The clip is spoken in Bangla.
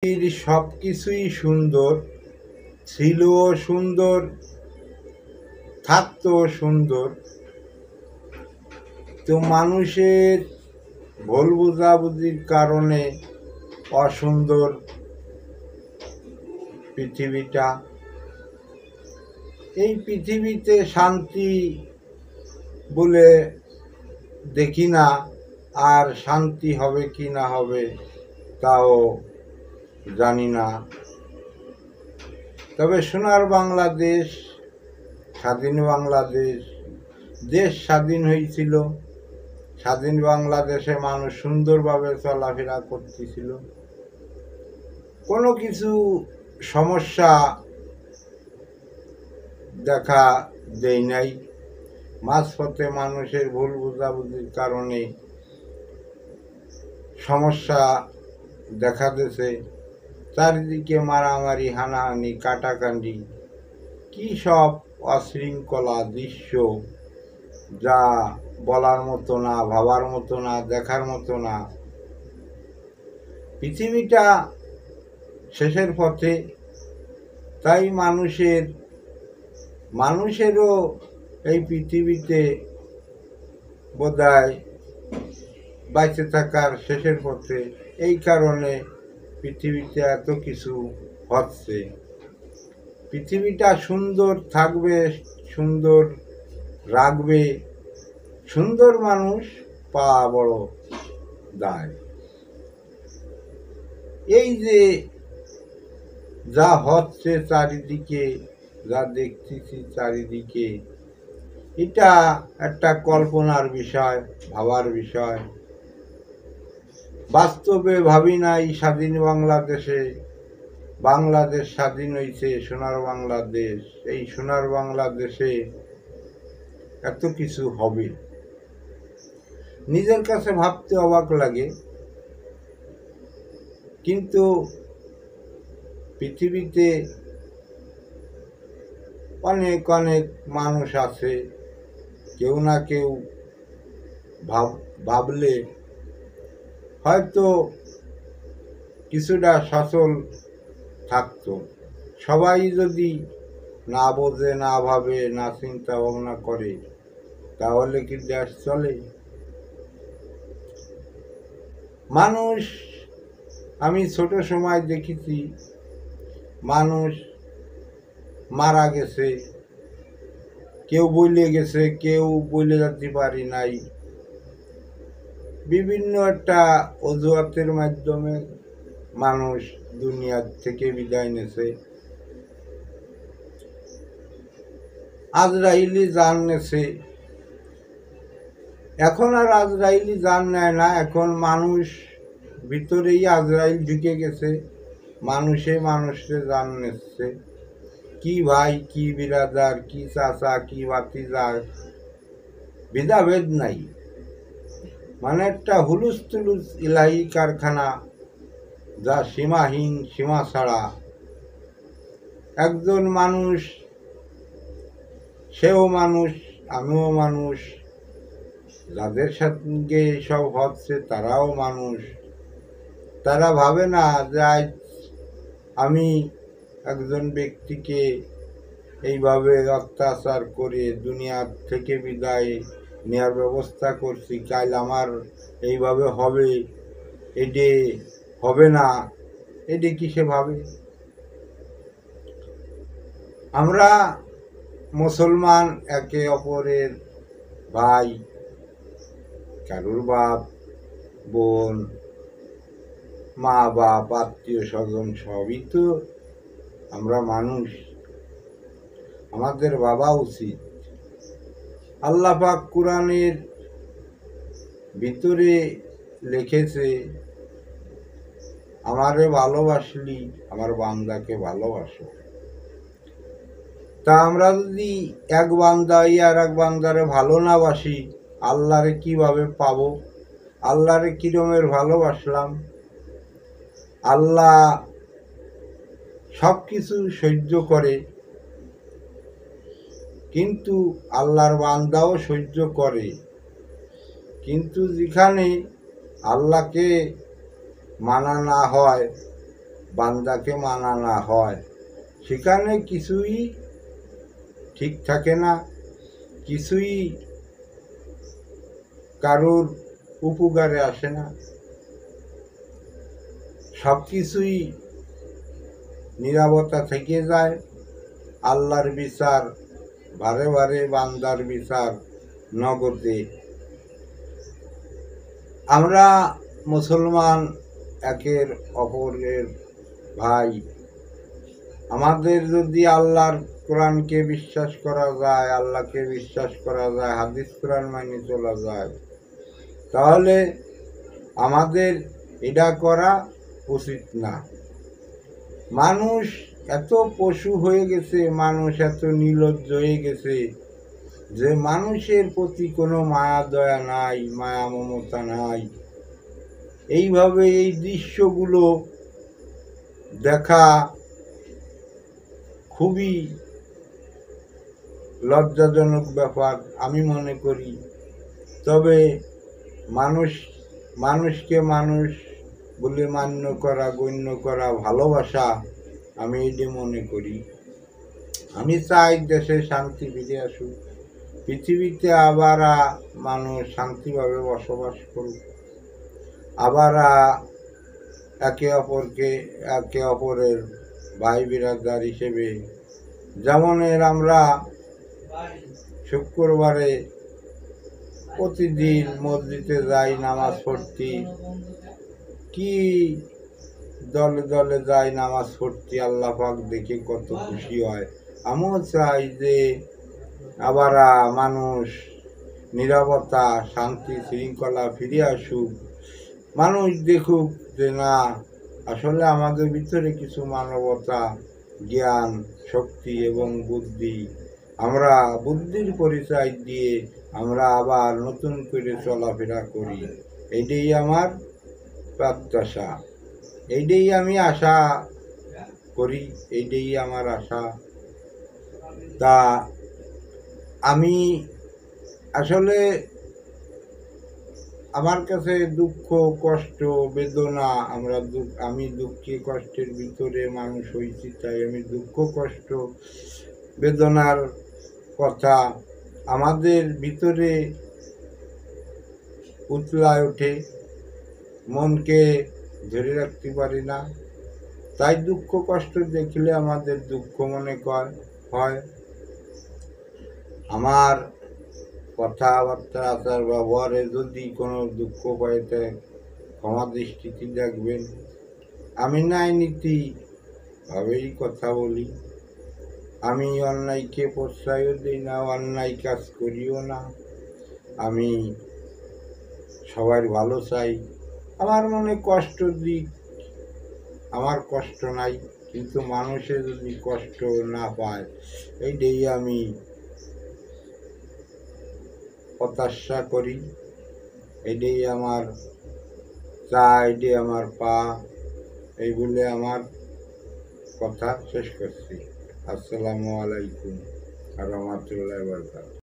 সব কিছুই সুন্দর, ছিল সুন্দর, থাকতো সুন্দর। তো মানুষের ভুল বোঝাবুঝির কারণে অসুন্দর পৃথিবীটা। এই পৃথিবীতে শান্তি বলে দেখি না, আর শান্তি হবে কি না হবে তাও জানি না। তবে সোনার বাংলাদেশ, স্বাধীন বাংলাদেশ, দেশ স্বাধীন হয়েছিল। স্বাধীন বাংলাদেশে মানুষ সুন্দরভাবে চলাফেরা করতেছিল, কোনো কিছু সমস্যা দেখা দেয় নাই। মাঝপথে মানুষের ভুল বোঝাবুঝির কারণে সমস্যা দেখা দিয়েছে। চারিদিকে মারামারি, হানাহানি, কাটাকাটি, কি সব অশৃঙ্খলা দৃশ্য, যা বলার মতো না, ভাবার মতো না, দেখার মতো না। পৃথিবীটা শেষের পথে। তাই মানুষেরও এই পৃথিবীতে বোধহয় বেঁচে থাকার শেষের পথে। এই কারণে পৃথিবীতে এত কিছু হচ্ছে। পৃথিবীটা সুন্দর থাকবে, সুন্দর রাখবে সুন্দর মানুষ পাওয়া বড় দায়। এই যে যা হচ্ছে চারিদিকে, যা দেখতেছি চারিদিকে, এটা একটা কল্পনার বিষয়, ভাবার বিষয়। বাস্তবে ভাবি নাই স্বাধীন বাংলাদেশ স্বাধীন হয়েছে, সোনার বাংলাদেশ। এই সোনার বাংলাদেশে এত কিছু হবে, নিজের কাছে ভাবতে অবাক লাগে। কিন্তু পৃথিবীতে অনেক অনেক মানুষ আছে, কেউ না কেউ ভাবলে হয়তো কিছুটা সচল থাকতো। সবাই যদি না বোঝে, না ভাবে, না চিন্তা ভাবনা করে, তাহলে কি দেশ চলে? মানুষ, আমি ছোট সময় দেখেছি মানুষ মারা গেছে, কেউ বলে গেছে, কেউ বলে যেতে পারি নাই। বিভিন্ন একটা অজুহাতের মাধ্যমে মানুষ দুনিয়া থেকে বিদায় নেছে। আজরাইলি জান নেছে। এখন আর আজরাইলি জান নেয় না, এখন মানুষ ভিতরেই আজরাইল ঢুকে গেছে, মানুষে জান নিচ্ছে। কি ভাই, কি বিরাদার, কি চাচা, কি ভাতিজা, ভেদাভেদ নাই। মানে একটা হুলুস তুলুস ইলাহি কারখানা, যা সীমাহীন, সীমা ছাড়া। একজন মানুষ, সেও মানুষ, আমিও মানুষ, যাদের সঙ্গে সব হচ্ছে তারাও মানুষ। তারা ভাবে না যে আজ আমি একজন ব্যক্তিকে এইভাবে অত্যাচার করে দুনিয়ার থেকে বিদায় নেওয়ার ব্যবস্থা করছি, কাল আমার এইভাবে হবে, এডে হবে না, এডে কিসে ভাবে? আমরা মুসলমান, একে অপরের ভাই, কারুর বাপ, বোন, মা বাপ, আত্মীয় স্বজন, সবই তো আমরা মানুষ। আমাদের ভাবা উচিত। আল্লাহ পাক কুরআনের ভিতরে লিখেছে, আমারে ভালোবাসলি আমার বান্দাকে ভালোবাসো। তা আমরা যদি এক বান্দাই আর এক বান্দারে ভালো না বাসি, আল্লাহরে কিভাবে পাবো? আল্লাহরে কিরমের ভালোবাসলাম? আল্লাহ সব কিছু সহ্য করে, কিন্তু আল্লাহর বান্দাও সহ্য করে। কিন্তু যেখানে আল্লাহকে মানা না হয়, বান্দাকে মানা না হয়, সেখানে কিছুই ঠিক থাকে না, কিছুই কারোর উপকারে আসে না, সব কিছুই নীরবতা থেকে যায়। আল্লাহর বিচার বারে বারে, বান্দার বিচার নগদে। আমরা মুসলমান, একের অপরের ভাই। আমাদের যদি আল্লাহর কোরআনকে বিশ্বাস করা যায়, আল্লাহকে বিশ্বাস করা যায়, হাদিস কোরআন মানি চলা যায়, তাহলে আমাদের এটা করা উচিত না। মানুষ এত পশু হয়ে গেছে, মানুষ এত নির্লজ্জ হয়ে গেছে যে মানুষের প্রতি কোনো মায়া দয়া নাই, মায়া মমতা নাই। এইভাবে এই দৃশ্যগুলো দেখা খুবই লজ্জাজনক ব্যাপার আমি মনে করি। তবে মানুষকে মানুষ বলে মান্য করা, গণ্য করা, ভালোবাসা, আমি এটি মনে করি। আমি চাই দেশে শান্তি ফিরে আসুক, পৃথিবীতে আবার মানুষ শান্তিভাবে বসবাস করুক, আবার একে অপরের ভাই বিরাদার হিসেবে, যেমন আমরা শুক্রবারে প্রতিদিন মসজিদে যাই নামাজ পড়তে, কি দলে দলে যাই নামাজ পড়তে, আল্লাহ পাক দেখে কত খুশি হয়। আমিও চাই যে আবার মানুষ নীরবতা, শান্তি শৃঙ্খলা ফিরে আসুক, মানুষ দেখুক যে না, আসলে আমাদের ভিতরে কিছু মানবতা, জ্ঞান, শক্তি এবং বুদ্ধি, আমরা বুদ্ধির পরিচয় দিয়ে আমরা আবার নতুন করে চলাফেরা করি। এইটাই আমার প্রত্যাশা, এইটাই আমি আশা করি, এইটাই আমার আশা। তা আমি আসলে আমার কাছে দুঃখ, কষ্ট, বেদনা, আমি দুঃখে কষ্টের ভিতরে মানুষ হয়েছি, তাই আমি দুঃখ, কষ্ট, বেদনার কথা আমাদের ভিতরে উতলায় ওঠে, মনকে ধরে রাখতে পারি না। তাই দুঃখ কষ্ট দেখলে আমাদের দুঃখ মনে হয়। আমার কথাবার্তা, আচার ব্যবহারে যদি কোনো দুঃখ পাইতে ক্ষমা দৃষ্টিতে দেখবেন। আমি ন্যায় নীতি ভাবেই কথা বলি, আমি অন্যায়কে প্রশ্রয়ও দিই না, অন্যায় কাজ করিও না। আমি সবার ভালো চাই। আমার মনে কষ্ট দিক, আমার কষ্ট নাই, কিন্তু মানুষে যদি কষ্ট না পায়, এইটাই আমি প্রত্যাশা করি, এটাই আমার চা, এটাই আমার পা। এই বলে আমার কথা শেষ করছি। আসসালামু আলাইকুম ওয়া রাহমাতুল্লাহি ওয়া বারাকাতুহু।